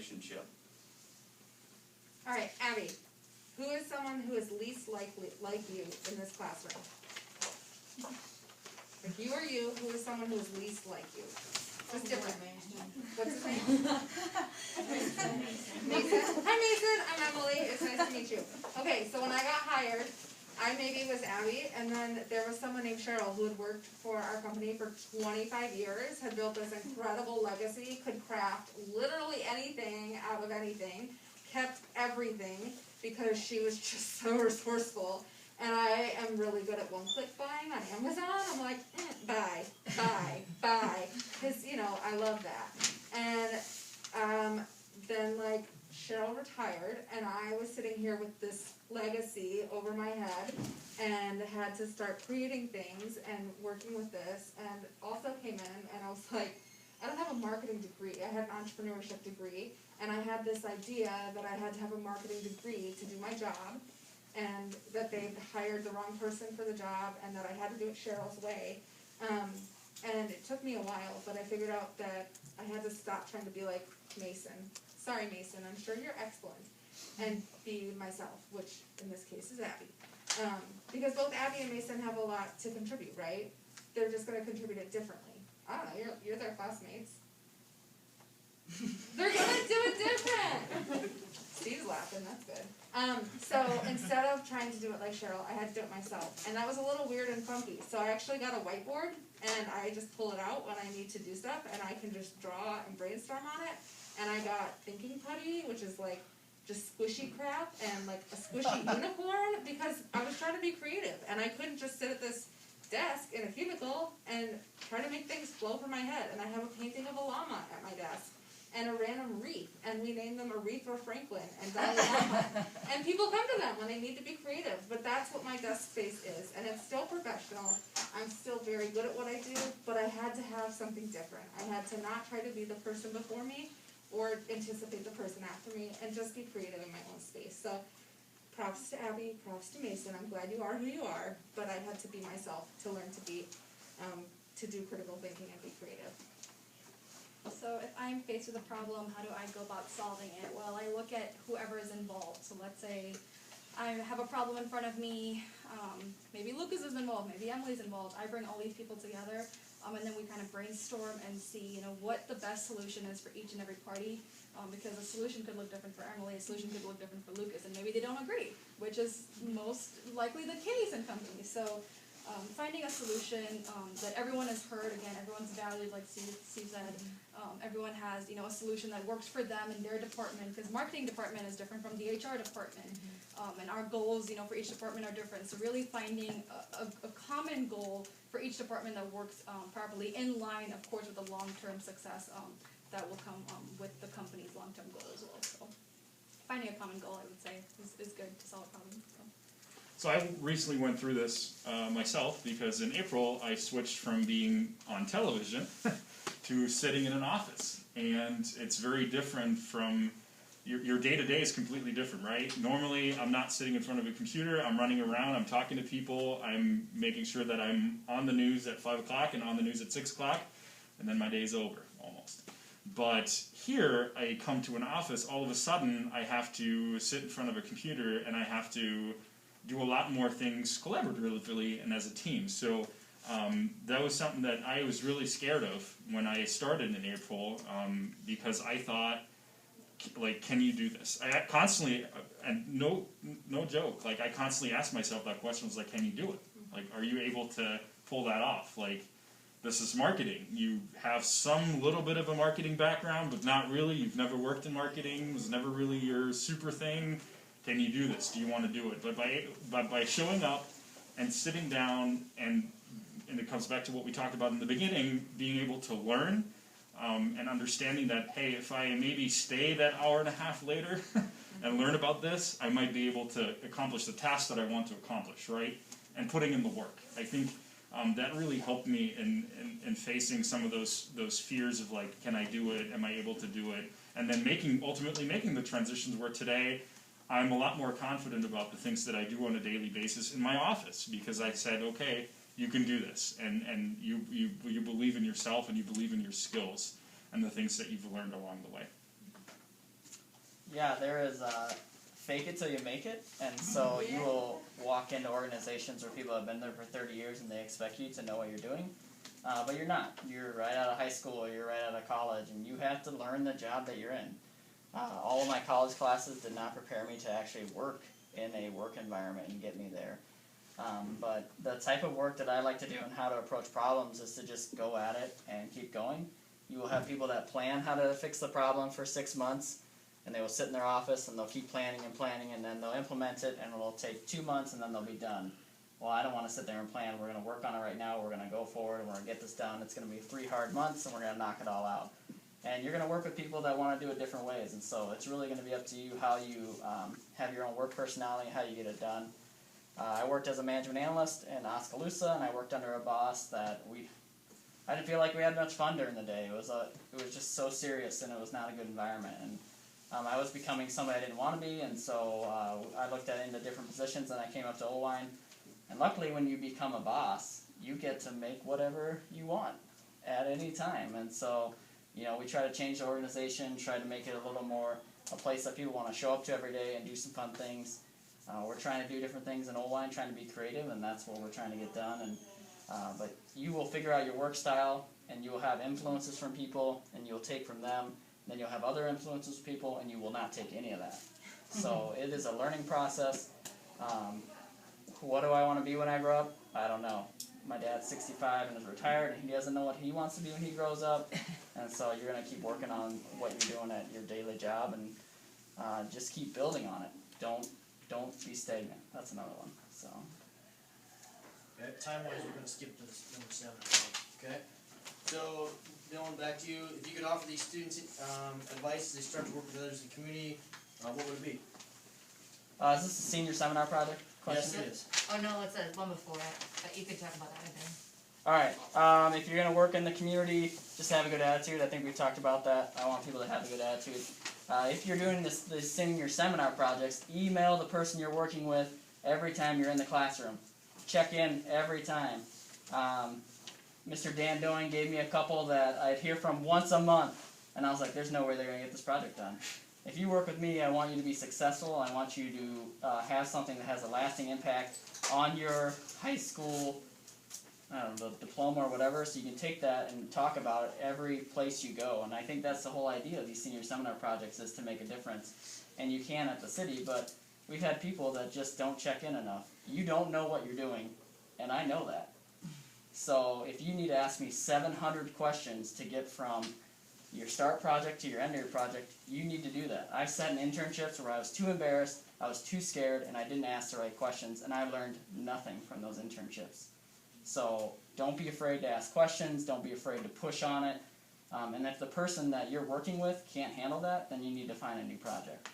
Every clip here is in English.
relationship. All right, Abby, who is someone who is least likely like you in this classroom? If you or you, who is someone who is least like you? Who's different? What's his name? Mason. Hi, Mason. I'm Emily. It's nice to meet you. Okay, so when I got hired, I maybe was Abby, and then there was someone named Cheryl who had worked for our company for 25 years, had built this incredible legacy, could craft literally anything out of anything, kept everything because she was just so resourceful. And I am really good at one-click buying on Amazon. I'm like, buy, because, you know, I love that. And then, like, Cheryl retired, and I was sitting here with this legacy over my head and had to start creating things and working with this, and also came in, and I was like, I don't have a marketing degree. I had an entrepreneurship degree, and I had this idea that I had to have a marketing degree to do my job, and that they hired the wrong person for the job, and that I had to do it Cheryl's way. And it took me a while, but I figured out that I had to stop trying to be like Mason. Sorry, Mason, I'm sure you're excellent. And be myself, which in this case is Abby. Because both Abby and Mason have a lot to contribute, right? They're just going to contribute it differently. I don't know, you're their classmates. They're going to do it different! Steve's laughing, that's good. So instead of trying to do it like Cheryl, I had to do it myself. And that was a little weird and funky. So I actually got a whiteboard, and I just pull it out when I need to do stuff, and I can just draw and brainstorm on it. And I got thinking putty, which is like just squishy crap, and like a squishy unicorn, because I was trying to be creative, and I couldn't just sit at this desk in a cubicle and try to make things flow from my head. And I have a painting of a llama at my desk, and a random wreath, and we named them Aretha Franklin and Dalai Lama. And people come to them when they need to be creative, but that's what my desk space is, and it's still professional. I'm still very good at what I do, but I had to have something different. I had to not try to be the person before me or anticipate the person after me, and just be creative in my own space. So props to Abby, props to Mason. I'm glad you are who you are, but I had to be myself to learn to be, to do critical thinking and be creative. So if I'm faced with a problem, how do I go about solving it? Well, I look at whoever is involved. So let's say I have a problem in front of me. Maybe Lucas is involved, maybe Emily's involved. I bring all these people together, and then we kind of brainstorm and see, you know, what the best solution is for each and every party. Because a solution could look different for Emily, a solution could look different for Lucas, and maybe they don't agree, which is most likely the case in companies. So finding a solution that everyone has heard, again, everyone's valued, like Steve said. Everyone has, you know, a solution that works for them in their department, because marketing department is different from the HR department. And our goals, you know, for each department are different. So really finding a common goal for each department that works properly, in line, of course, with the long-term success that will come with the company's long-term goal as well. So finding a common goal, I would say, is good to solve a problem. So I recently went through this myself, because in April I switched from being on television to sitting in an office. And it's very different from, your day-to-day is completely different, right? Normally I'm not sitting in front of a computer, I'm running around, I'm talking to people, I'm making sure that I'm on the news at 5 o'clock and on the news at 6 o'clock, and then my day's over, almost. But here, I come to an office, all of a sudden I have to sit in front of a computer, and I have to do a lot more things collaboratively and as a team. So that was something that I was really scared of when I started in April, because I thought, like, can you do this? I constantly, and no joke, like, I constantly ask myself that question, was like, can you do it? Like, are you able to pull that off? Like, this is marketing. You have some little bit of a marketing background, but not really. You've never worked in marketing. It was never really your super thing. Can you do this? Do you want to do it? But by showing up and sitting down, and it comes back to what we talked about in the beginning, being able to learn and understanding that, hey, if I maybe stay that hour and a half later and learn about this, I might be able to accomplish the task that I want to accomplish, right? And putting in the work. I think that really helped me in facing some of those fears of, like, can I do it? Am I able to do it? And then ultimately making the transitions where today I'm a lot more confident about the things that I do on a daily basis in my office, because I said, okay, you can do this, and you believe in yourself, and you believe in your skills and the things that you've learned along the way. Yeah, there is fake it till you make it, and so you will walk into organizations where people have been there for 30 years and they expect you to know what you're doing, but you're not. You're right out of high school, or you're right out of college, and you have to learn the job that you're in. All of my college classes did not prepare me to actually work in a work environment and get me there. But the type of work that I like to do and how to approach problems is to just go at it and keep going. You will have people that plan how to fix the problem for 6 months, and they will sit in their office and they'll keep planning and planning, and then they'll implement it, and it'll take 2 months, and then they'll be done. Well, I don't want to sit there and plan. We're going to work on it right now. We're going to go forward, and we're going to get this done. It's going to be 3 hard months, and we're going to knock it all out. And you're going to work with people that want to do it different ways, and so it's really going to be up to you how you have your own work personality, how you get it done. I worked as a management analyst in Oskaloosa, and I worked under a boss that I didn't feel like we had much fun during the day. It was just so serious, and it was not a good environment. And I was becoming somebody I didn't want to be, and so I looked into different positions, and I came up to Oline. And luckily, when you become a boss, you get to make whatever you want at any time. And so, we try to change the organization, try to make it a little more a place that people want to show up to every day and do some fun things. We're trying to do different things in Oline, trying to be creative, and that's what we're trying to get done. And but you will figure out your work style, and you will have influences from people, and you'll take from them. Then you'll have other influences from people, and you will not take any of that. So it is a learning process. What do I want to be when I grow up? I don't know. My dad's 65 and is retired, and he doesn't know what he wants to be when he grows up. And so you're going to keep working on what you're doing at your daily job, and just keep building on it. Don't be stagnant. That's another one. So. Okay, time-wise, we're going to skip to this number 7. Okay? So, Dylan, back to you. If you could offer these students advice as they start to work with others in the community, what would it be? Is this a senior seminar project question? Yes, it is. Oh, no, it's one before it, but you could talk about that again. Alright, if you're going to work in the community, just have a good attitude. I think we talked about that. I want people to have a good attitude. If you're doing the senior seminar projects, email the person you're working with every time you're in the classroom. Check in every time. Mr. Dan Doing gave me a couple that I'd hear from once a month, and I was like, there's no way they're going to get this project done. If you work with me, I want you to be successful. I want you to have something that has a lasting impact on your high school, I don't know, the diploma or whatever, so you can take that and talk about it every place you go. And I think that's the whole idea of these senior seminar projects, is to make a difference. And you can at the city, but we've had people that just don't check in enough. You don't know what you're doing, and I know that. So if you need to ask me 700 questions to get from your start project to your end of your project, you need to do that. I've sat in internships where I was too embarrassed, I was too scared, and I didn't ask the right questions, and I learned nothing from those internships. So don't be afraid to ask questions, don't be afraid to push on it, and if the person that you're working with can't handle that, then you need to find a new project.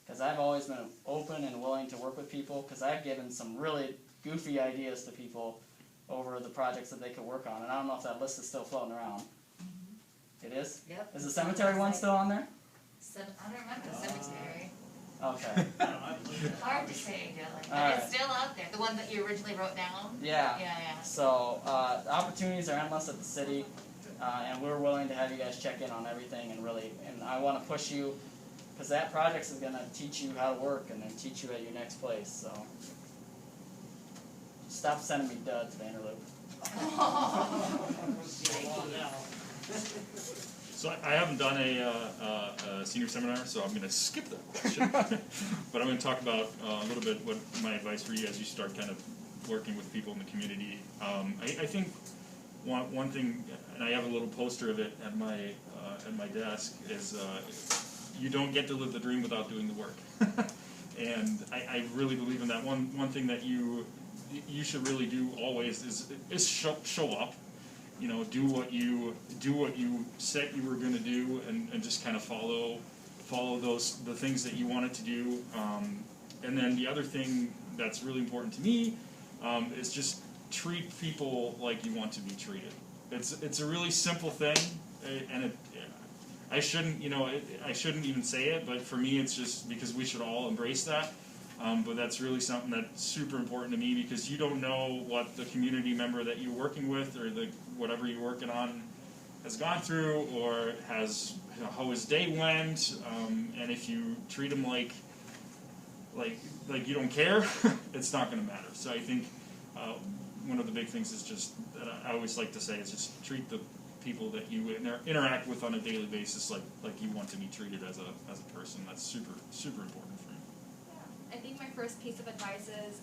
Because I've always been open and willing to work with people, because I've given some really goofy ideas to people over the projects that they could work on, and I don't know if that list is still floating around. It is? Yep. Is the cemetery one still on there? I don't remember the cemetery. Okay. Hard to say, Dylan, but Alright. it's still out there. The one that you originally wrote down? Yeah. Yeah. So, the opportunities are endless at the city, and we're willing to have you guys check in on everything, and I want to push you, because that project is going to teach you how to work and then teach you at your next place, so. Stop sending me duds, Vanderloop. So I haven't done a senior seminar, so I'm going to skip that question. But I'm going to talk about a little bit what my advice for you as you start kind of working with people in the community. I think one thing, and I have a little poster of it at my desk, is you don't get to live the dream without doing the work. And I really believe in that. One thing that you should really do always is show up. You know, do what you said you were going to do, and just kind of follow the things that you wanted to do. And then the other thing that's really important to me is just treat people like you want to be treated. It's a really simple thing, and I shouldn't even say it, but for me it's just because we should all embrace that. But that's really something that's super important to me, because you don't know what the community member that you're working with or whatever you're working on has gone through or has, you know, how his day went, and if you treat him like you don't care, it's not going to matter. So I think one of the big things is just that I always like to say is just treat the people that you interact with on a daily basis like you want to be treated as a person. That's super important for me. Yeah. I think my first piece of advice is,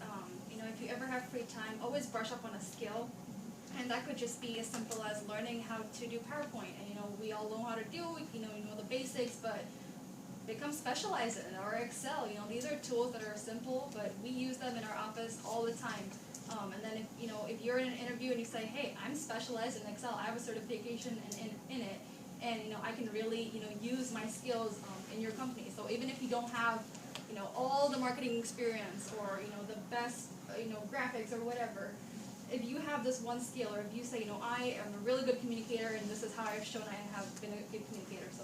you know, if you ever have free time, always brush up on a skill. And that could just be as simple as learning how to do PowerPoint. And, you know, we all know how to do it, you know the basics, but become specialized in it, or Excel. You know, these are tools that are simple, but we use them in our office all the time. And then if you're in an interview and you say, hey, I'm specialized in Excel, I have a certification in it, and I can really use my skills in your company. So even if you don't have all the marketing experience or the best graphics or whatever, if you have this one skill, or if you say I am a really good communicator and this is how I've shown I have been a good communicator. So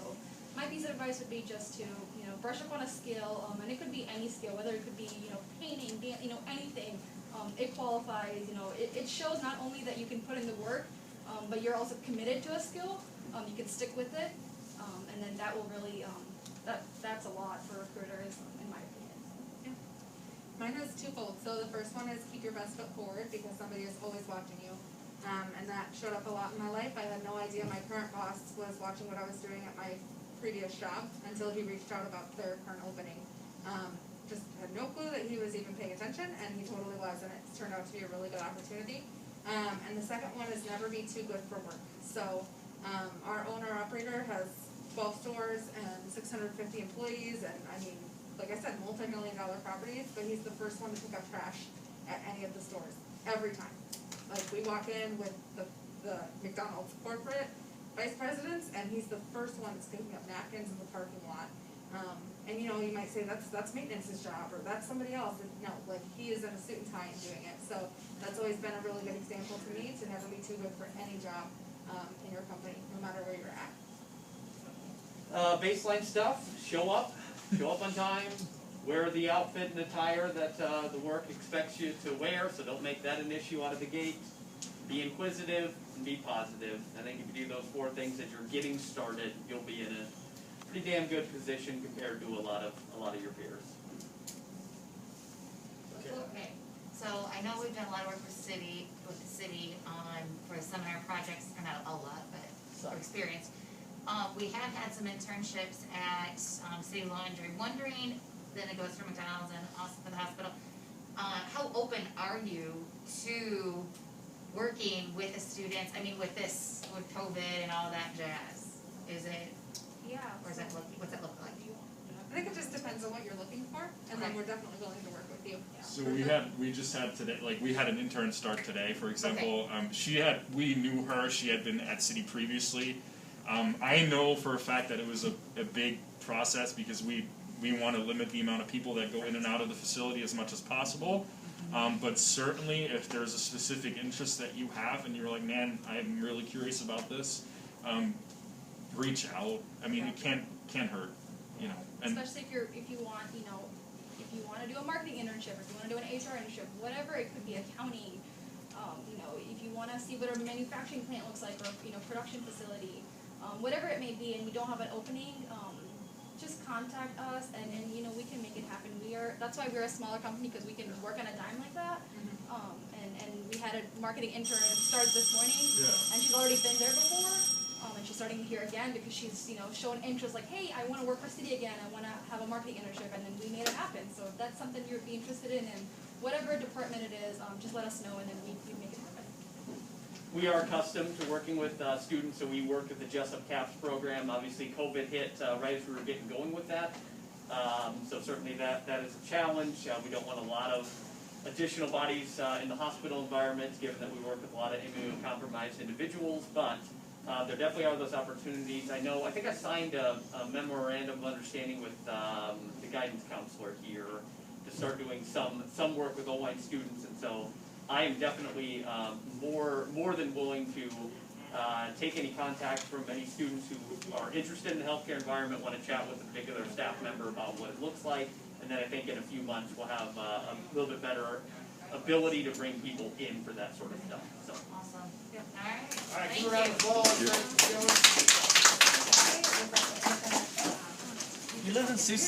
my piece of advice would be just to brush up on a skill, and it could be any skill, whether it could be painting, anything. It qualifies. It shows not only that you can put in the work, but you're also committed to a skill. You can stick with it, and then that will really that's a lot for recruiters, in my opinion. Yeah. Mine is twofold. So the first one is keep your best foot forward, because somebody is always watching you. And that showed up a lot in my life. I had no idea my current boss was watching what I was doing at my previous job until he reached out about their current opening. Just had no clue that he was even paying attention, and he totally was, and it turned out to be a really good opportunity. And the second one is never be too good for work. So our owner-operator has 12 stores and 650 employees, and I mean, like I said, multi-million-dollar properties, but he's the first one to pick up trash at any of the stores, every time. Like, we walk in with the McDonald's corporate vice presidents, and he's the first one that's picking up napkins in the parking lot. And you might say that's maintenance's job, or that's somebody else. No, like, he is in a suit and tie and doing it. So that's always been a really good example to me, to never be too good for any job in your company, no matter where you're at. Baseline stuff, show up on time, wear the outfit and attire that the work expects you to wear, so don't make that an issue out of the gate. Be inquisitive and be positive. I think if you do those 4 things as you're getting started, you'll be in a pretty damn good position compared to a lot of your peers. Okay, so I know we've done a lot of work with the city on for seminar projects, or not a lot, but for experience. We have had some internships at City Laundry. Wondering, then it goes for McDonald's and also for the hospital. How open are you to working with the students? I mean, with COVID and all that jazz, is it? Yeah. Or is that what's that look like? I think it just depends on what you're looking for, and then we're definitely willing to work with you. Yeah. So we just had today, like, we had an intern start today, for example. We knew her, she had been at City previously. I know for a fact that it was a big process, because we want to limit the amount of people that go in and out of the facility as much as possible. But certainly if there's a specific interest that you have and you're like, man, I'm really curious about this, reach out. I mean, it can't hurt, And especially if you want to do a marketing internship, or if you want to do an HR internship, whatever it could be, accounting. If you want to see what a manufacturing plant looks like, or production facility, whatever it may be, and we don't have an opening, just contact us, and we can make it happen. That's why we're a smaller company, because we can work on a dime like that. And we had a marketing intern start this morning, and she's already been there before. And she's starting here again because she's, shown interest, like, hey, I want to work for City again, I want to have a marketing internship, and then we made it happen. So if that's something you'd be interested in, and whatever department it is, just let us know, and then we make it happen. We are accustomed to working with students, so we worked with the Jessup CAPS program. Obviously, COVID hit right as we were getting going with that. So certainly that is a challenge. We don't want a lot of additional bodies in the hospital environment, given that we work with a lot of immunocompromised individuals, but there definitely are those opportunities. I think I signed a memorandum of understanding with the guidance counselor here to start doing some work with Oline students, and so I am definitely more than willing to take any contact from any students who are interested in the healthcare environment, want to chat with a particular staff member about what it looks like, and then I think in a few months we'll have a little bit better ability to bring people in for that sort of stuff, so. Awesome. Yep. Alright, Alright, thank give a round of applause. Thanks for doing it. You live in Sioux